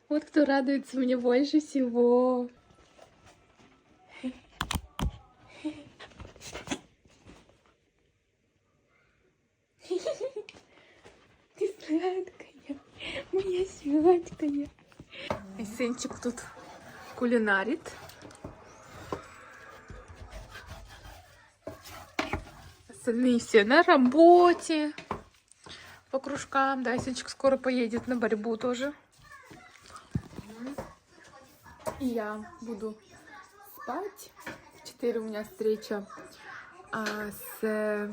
Вот кто радуется мне больше всего. Ты сладкая, моя сладкая. И сынчик тут кулинарит. Остальные все на работе. По кружкам. Да, сынчик скоро поедет на борьбу тоже. И я буду спать. В 4 у меня встреча с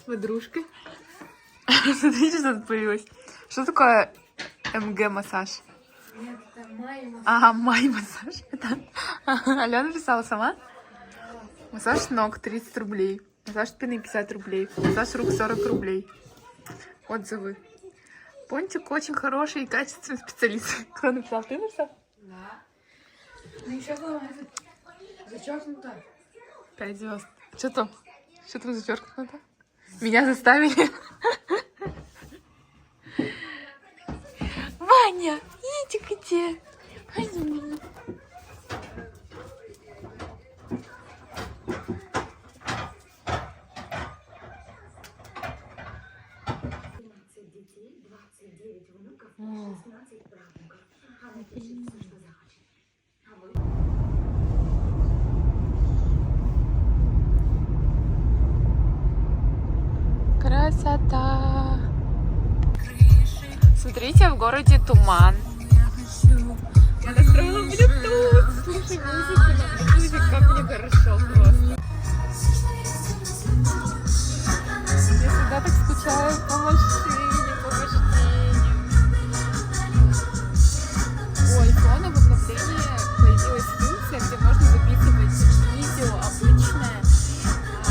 подружкой. Смотрите, что тут появилось. Что такое МГ-массаж? Это май-массаж. Ага, май-массаж. Это Алена писала сама. Массаж ног 30 рублей. Массаж спины 50 рублей. Массаж рук 40 рублей. Отзывы. Пончик очень хороший и качественный специалист. Кто написал? Ты написал? Да. Ну еще главное, зачеркнуто. 5 звезд. Что там? Что там зачеркнуто? Меня заставили. Ваня, иди где? Ваня. Красота! Смотрите, в городе туман. Я настроила Bluetooth. Слушай музыку на Bluetooth, как мне хорошо просто. Я всегда так скучаю по машине, по вождению. У айфона в обновлении появилась функция, где можно записывать видео обычное, и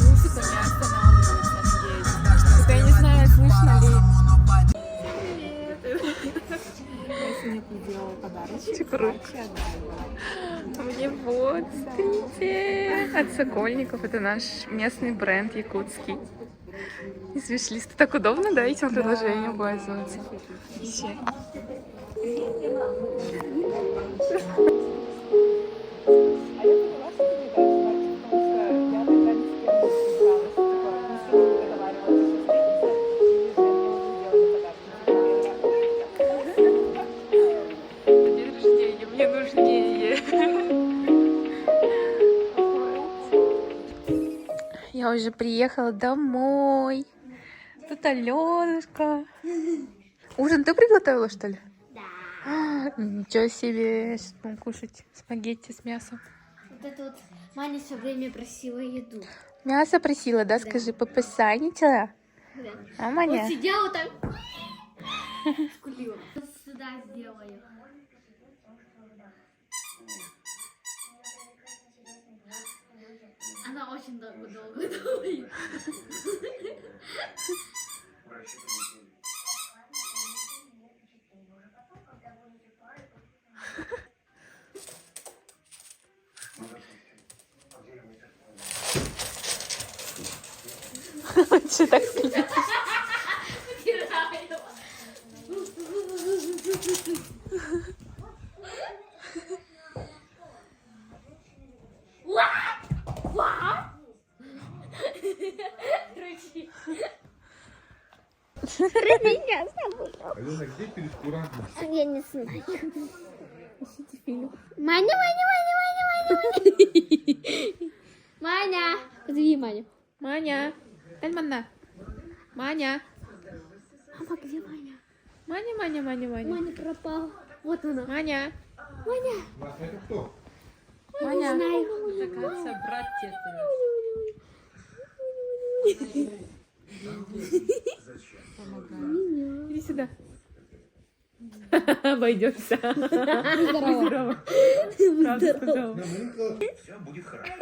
музыка не останавливается, офигеть. Только я не знаю, слышно ли. Я сегодня сделала подарочек. Круто. Мне вот, смотрите, от Сокольников. Это наш местный бренд якутский. Из виш-листа. Так удобно, да, этим приложением пользоваться? Вообще. День рождения мне нужнее. Я уже приехала домой. Тут Аленушка. Ужин ты приготовила, что ли? Да. Ничего себе. Сейчас будем кушать спагетти с мясом. Вот это вот Маня все время просила еду. Мясо просила, да? Скажи, попасанничала? Да. А, Маня? Вот сидела там, скулила. Вот сюда сделаю. Она очень долго думает. Что так сказать? Алена, где перескурант? Я не знаю. Ищите фильм. Маня, Маня, Маня, Маня, Маня, Маня. Маня, позови Маню. Маня. Тальмана. Маня. Мама, где Маня? Маня, Маня, Маня, Маня. Маня пропала. Вот она. Маня. Маня. Это кто? Я не знаю. Оказывается, брат тестовый. Иди сюда. Обойдемся. Здорово. Правда сказала. Все будет хорошо.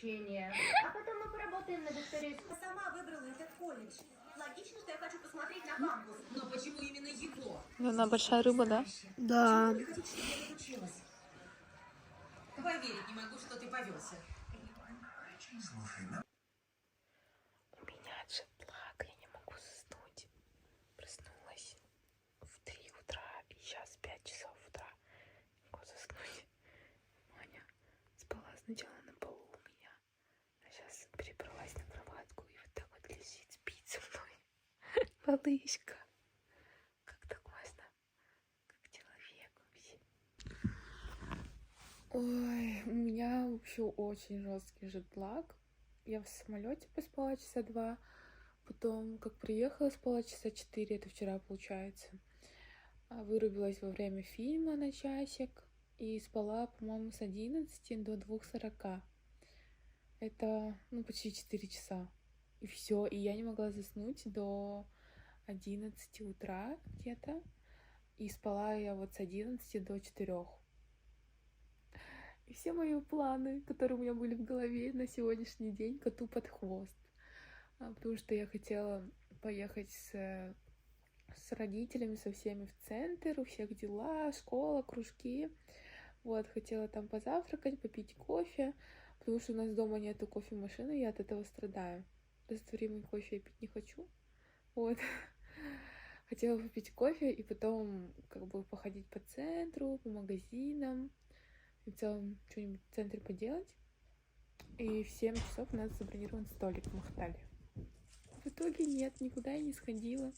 обучения. А потом мы поработаем над историей. Сама выбрала этот колледж. Логично, что я хочу посмотреть на кампус. Но почему именно его? Она большая рыба, да? Да. Вы хотите, чтобы я тут училась? Поверить не могу, что ты повелся. У меня джетлаг, я не могу заснуть. Проснулась в 3 утра, и сейчас 5 часов утра. Не могу заснуть. Маня спала сначала на полу у меня, а сейчас перебралась на кроватку и вот так вот лежит, спит со мной. Малышка. Как так можно? Как человек вообще. Ой, у меня вообще очень жесткий джетлаг. Я в самолете поспала часа 2, потом, как приехала, спала часа 4, это вчера получается. Вырубилась во время фильма на часик и спала, по-моему, с 11 до 2:40. Это, почти 4 часа. И все, и я не могла заснуть до 11 утра где-то. И спала я вот с 11 до 4. И все мои планы, которые у меня были в голове на сегодняшний день, коту под хвост. Потому что я хотела поехать с родителями, со всеми в центр, у всех дела, школа, кружки. Вот, хотела там позавтракать, попить кофе, потому что у нас дома нету кофемашины, я от этого страдаю. Растворимый кофе я пить не хочу. Вот. Хотела попить кофе и потом как бы походить по центру, по магазинам. И в целом что-нибудь в центре поделать. И в 7 часов у нас забронирован столик в Махтале. В итоге нет, никуда я не сходила.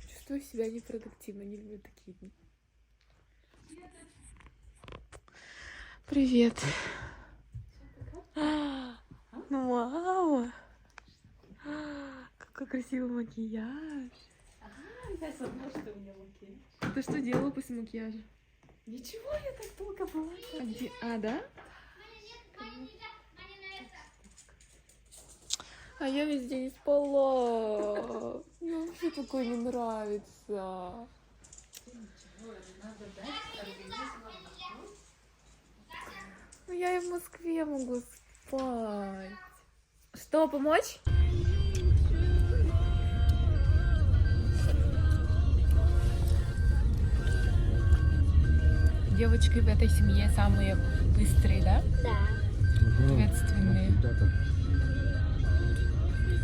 Чувствую себя непродуктивно, не люблю такие дни. Привет. Мама! Какой красивый макияж. Я забыла, что у меня макияж. Ты что делала после макияжа? Ничего, я так долго была. Да? А я весь день спала. Мне вообще такое не нравится. Ну я и в Москве могу спать. Что, помочь? Девочки в этой семье самые быстрые, да? Да. Ответственные.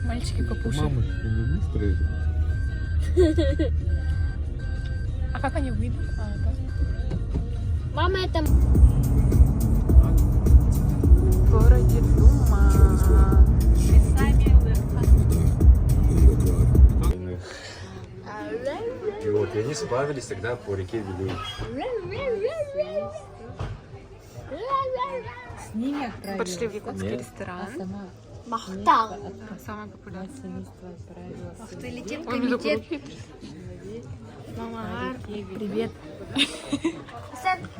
Мальчики попуши. Мамы не быстрые. А как они выйдут? Да. Мама, это... В городе Дума. И вот, и они сплавились тогда по реке Вилюй. С ними отправилась. Пошли в якутский Нет. ресторан. Сама Махтал. Самый популярный. семейство отправилась. Ах ты, летит Он между комитет. прочим, Мама, привет.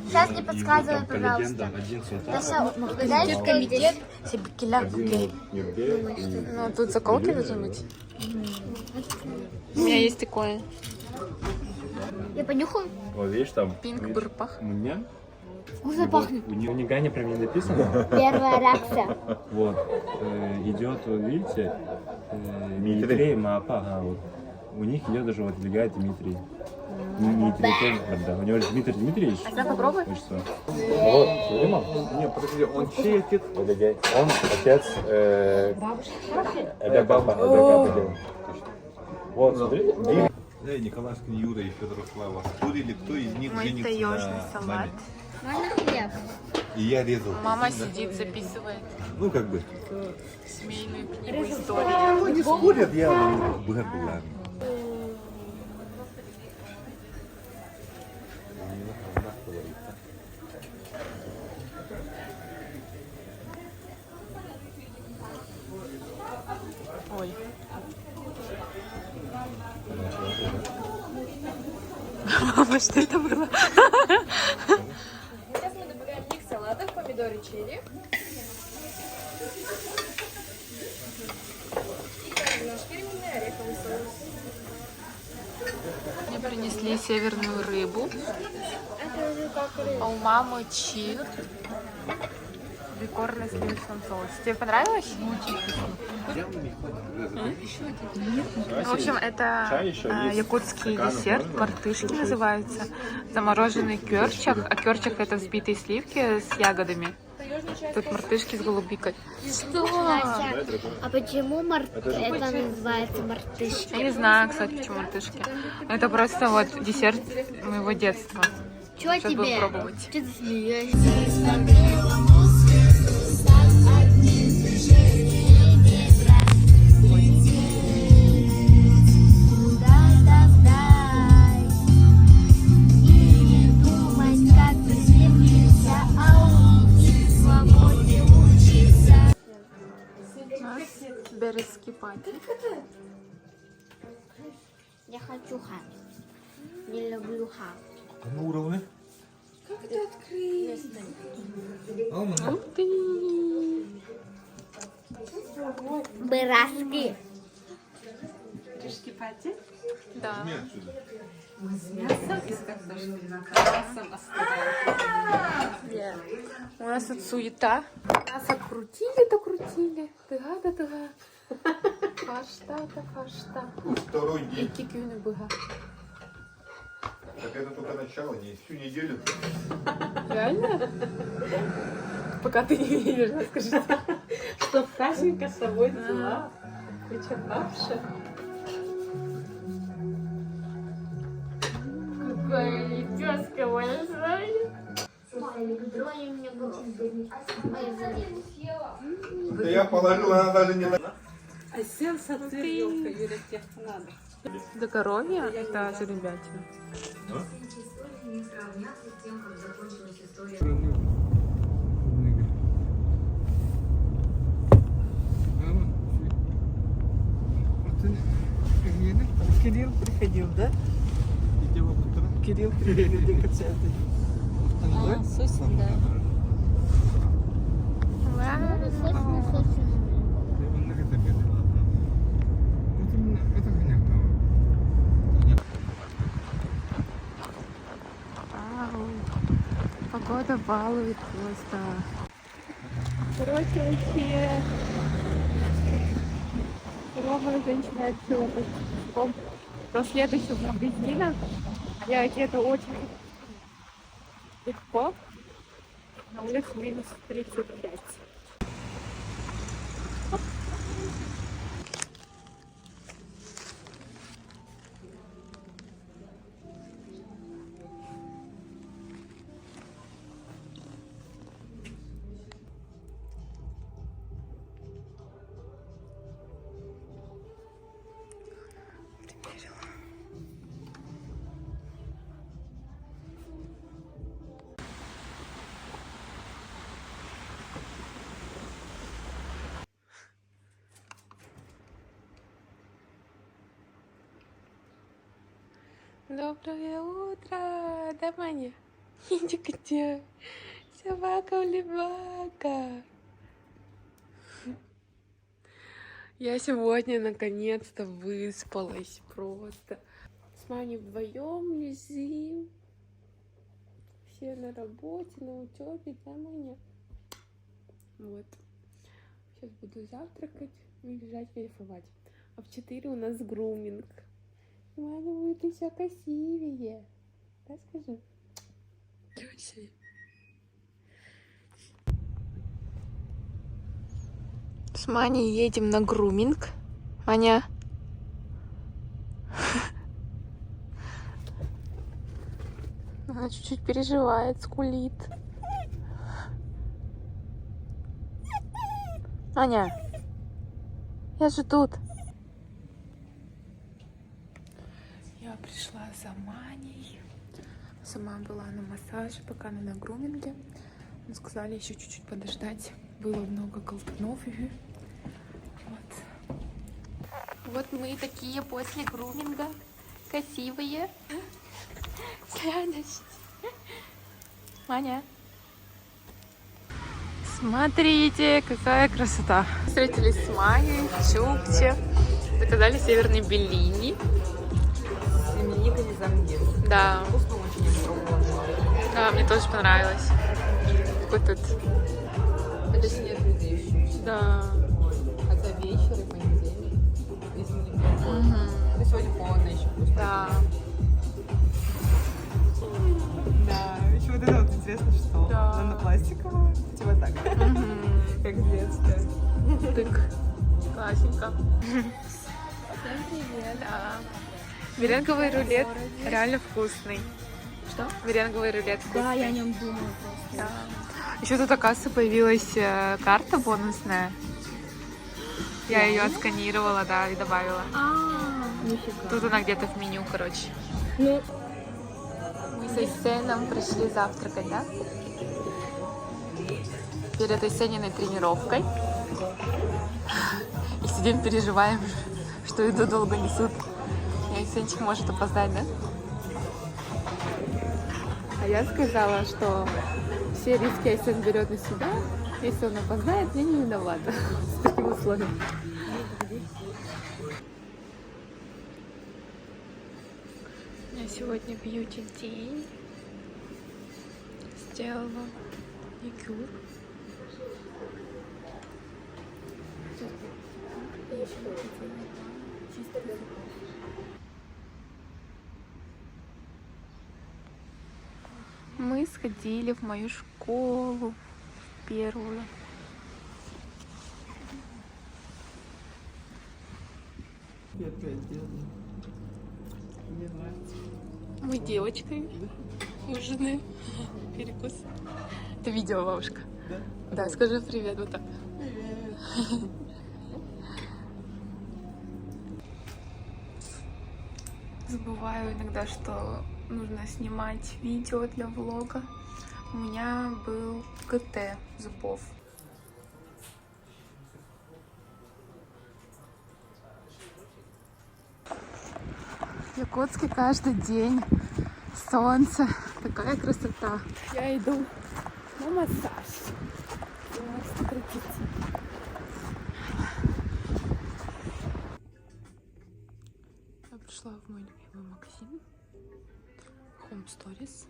Сейчас не подсказывай, пожалуйста. Один султан, Угадай, комитет. один Нюрбе и... Ну, тут заколки должны быть. У меня есть такое. Я понюхаю. Вот видишь там? Пинк видишь, бурпах. Муньян. Вкусно Вот, пахнет. у Нигане прям не написано. Первая реакция. Вот. Идет, вот видите, Дмитрий Маапа. Вот. У них идет даже вот двигает Дмитрий. Дмитрий тоже, да. У него же Дмитрий Дмитриевич. А попробуй. Отчество. Вот, Сулейман. Нет, подожди, он чей отец? Он отец... Бабушка. Вот, смотри. Николаевский Юра и Федоров Слава спорили, кто из них Мой женится таежный на салат. маме. Можно хлеб? И я резал. Мама сидит, записывает Ну, как бы. семейную книгу истории. Ну, не спорят, я была. Ой. Мама, что это было? Сейчас мы добавляем микс салатов, помидоры черри. И наш фирменный ореховый соус. Мне принесли северную рыбу. Это уже как рыба. А у мамы чир. Бикорн на сливочном соусе. Тебе понравилось? В общем, это Чай еще есть. якутский Стаканы десерт, можно? мартышки называются. Замороженный кёрчак, а кёрчак это взбитые сливки с ягодами. Тут мартышки с голубикой. Что? Настя, а почему это называется мартышки? Я не знаю, кстати, почему мартышки. Это просто вот десерт моего детства. Чё Сейчас буду тебе? пробовать. Что ты смеешься? У нас березки пати. Я хочу хам. Не люблю хам. На уровне. Ух ты! Березки. Да. У нас тут суета. Нас окрутили, докрутили. Тыга. Фашта. Второй И день. кикюны быга. Так это только начало, не всю неделю. Реально? Пока ты не видишь, расскажи. Что Сашенька с собой взяла? Причесавши. Какая лепестка большая. Дрони мне Да я положила, она даже не... А сенс отвернёвка, Юля, тебе надо. Здоровье — это жеребятина. Кирилл приходил, да? Кирилл приходил, декаценты. А, Сосин, да. Вау. Погода балует просто. Короче, вообще ровная женщина отсюда. До следующего магазина я одета очень легко. На улице минус 35. Доброе утро, да, Маня? Иди где? Собака-улибака. Я сегодня наконец-то выспалась просто. С Маней вдвоем лежим. Все на работе, на учебе, да, Маня? Вот. Сейчас буду завтракать и лежать кайфовать. А в 4 у нас груминг. Маня будет еще красивее. Да, скажи? С Маней едем на груминг. Маня. Она чуть-чуть переживает, скулит. Маня, я же тут. Я пришла за Маней. Сама была на массаже, пока она на груминге. Мы сказали еще чуть-чуть подождать. Было много колтунов. Вот. Вот мы такие после груминга. Красивые. Сладость. Маня. Смотрите, какая красота. Встретились с Маней в Чукче. Заказали северный беллини. С именинниками замгир. Да. Вкусно очень, я пробовала. Да, мне тоже понравилось. жарко тут. Это снег еще. Да. Хотя вечер и понедельник. Если не холодно. И сегодня холодно еще. Да. Да, еще вот это вот интересно, что Да. нанопластиковое, типа так, как в детстве. Тык. Классненько. Всем привет. Да. Меренговый рулет реально вкусный. Что? Меренговый рулет вкусный. Да, я о нем думаю просто. Да. Еще тут, оказывается, появилась карта бонусная. Я ее отсканировала, да, и добавила. Нифига. Тут она где-то в меню, короче. Ну, Мы с Эссеном пришли завтракать, да? Перед Эссениной тренировкой. И сидим, переживаем, что еду долго несут. И Эссенчик может опоздать, да? А я сказала, что все риски Эссен берет на себя. Если он опоздает, я не виновата. С таким условием. У меня сегодня бьюти-день. Сделала маникюр. Мы сходили в мою школу, в первую. Мы девочкой ужинаем. Перекус. Это видео, бабушка. Да, скажи привет вот так. Забываю иногда, что нужно снимать видео для влога. У меня был КТ зубов. В Якутске каждый день солнце. Такая красота. Я иду на массаж. Я пришла в мой любимый магазин Home Stories.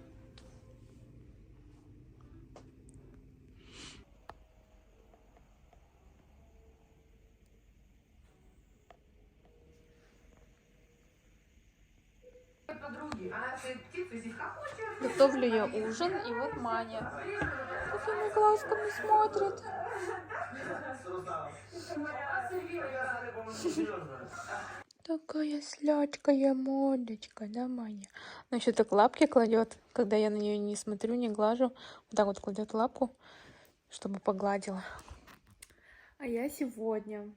Готовлю я ужин, и вот Маня такими глазками смотрит. Такая сладкая мордочка, да, Маня? Она еще так лапки кладет, когда я на нее не смотрю, не глажу. Вот так вот кладет лапку, чтобы погладила. А я сегодня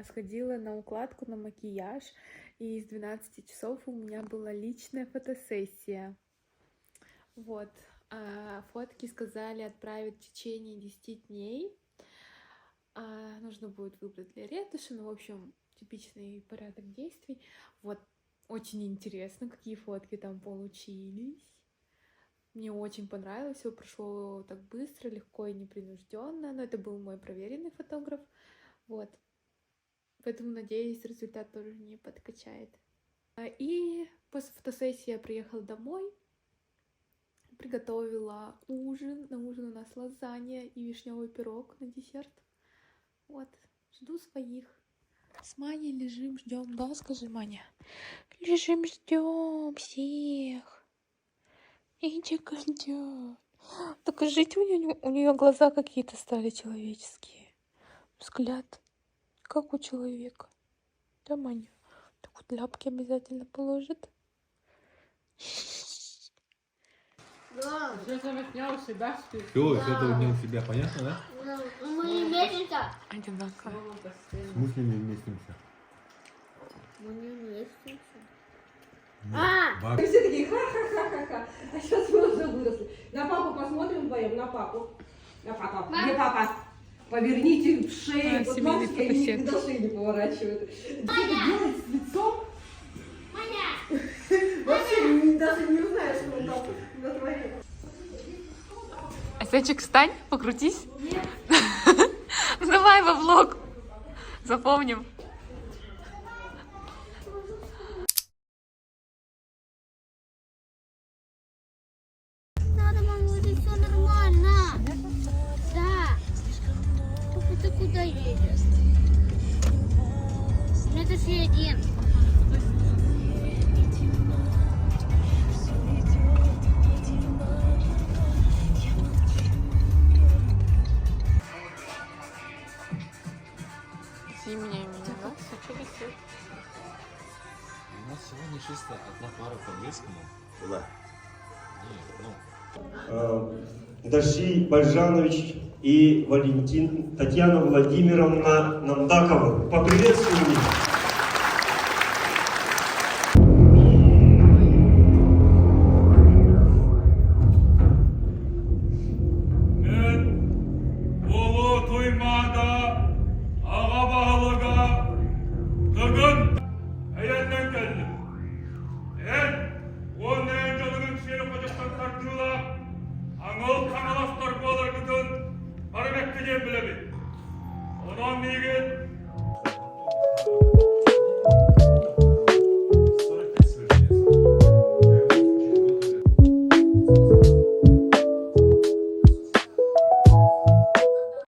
сходила на укладку, на макияж, и с 12 часов у меня была личная фотосессия. Вот. Фотки сказали отправить в течение 10 дней. Нужно будет выбрать для ретуши, ну, в общем, типичный порядок действий. Вот, очень интересно, какие фотки там получились. Мне очень понравилось, все прошло так быстро, легко и непринужденно, но это был мой проверенный фотограф. Вот. Поэтому, надеюсь, результат тоже не подкачает. И после фотосессии я приехала домой, приготовила ужин. На ужин у нас лазанья и вишневый пирог на десерт. Вот, жду своих. С Маней лежим, ждем, да, скажи, Маня? Лежим, ждем всех. Идика ждет. Докажите, у нее глаза какие-то стали человеческие. Взгляд, как у человека. Да, Маня? Так вот ляпки обязательно положит. да. Все снял себя, что Все, это у него себя, понятно, да? Мы не вместимся. Одинаково. В смысле не вместимся? Мы не вместимся. Баб- Все такие ха-ха-ха-ха-ха. А сейчас мы уже выросли. На папу посмотрим вдвоем, на папу. На папу. Где папа? Поверните шею. Вот семейный бабушка не фотосет. до шеи не поворачивает. Что ты делаешь с лицом? Маня! Вообще даже не узнаешь, что он там натворил. Осечек, встань, покрутись. Давай во влог. Запомним. Надо, мама, это все нормально. идет. Следующий один. Зимняя меню, да? У нас сегодня чисто одна пара по английскому. Да. Даши Бальжанович и Валентин Татьяна Владимировна Намдакова. Поприветствуем их. Ulu tuymada ağa bağlıga tıgın eyenden geldim. En onun öncülüğün seni kocaktan tartığıyla Anıl kanalastar boğalar gıdın Paramekkeden bilebi. Onun nege